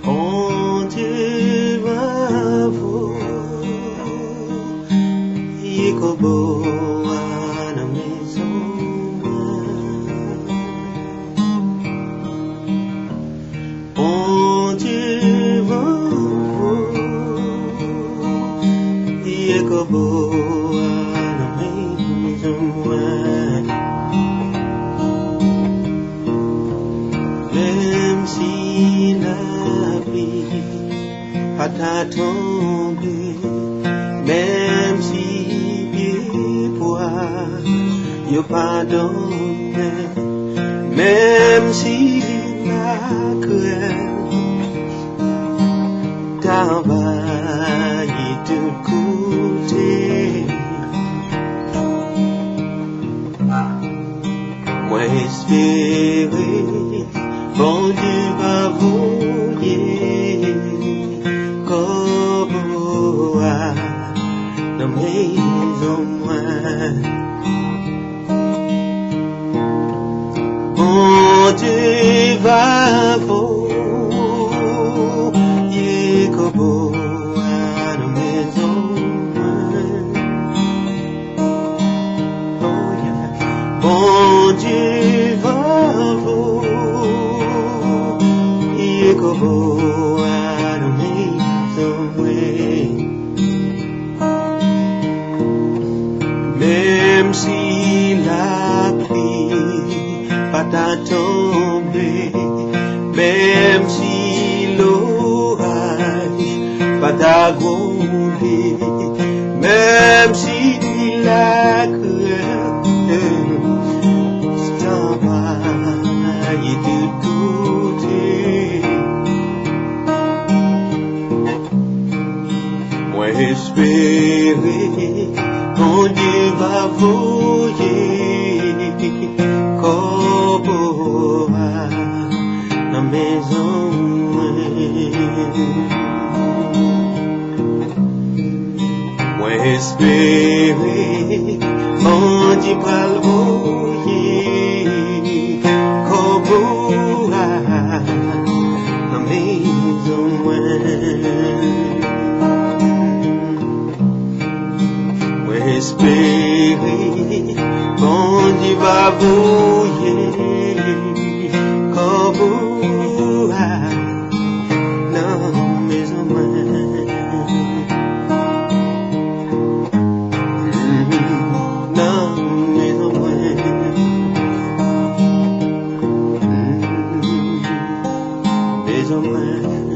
Bon Dieu bravo, Yekobo à la maison. Bon Dieu bravo, Yekobo à la maison. Même si la vie a tombé, même si pied poids y'a pardonné, même si la cruelle travaille de côté, moi espérer. Bon Dieu va voyer comme à la maison moi. Bon Dieu va voyer comme à la maison moi. Oh yeah. Bon Dieu va voyer Yekobo à la maison. Même si la pluie va tomber, même si l'orage va gronder, même si la cruelle travaille de côté, moi espérer, mon Dieu va voyer comme à la maison. Moi espérer, mon Dieu va voyer comme à la maison. Espérer, bon Dieu va voyer comme à la maison. La maison. Maison.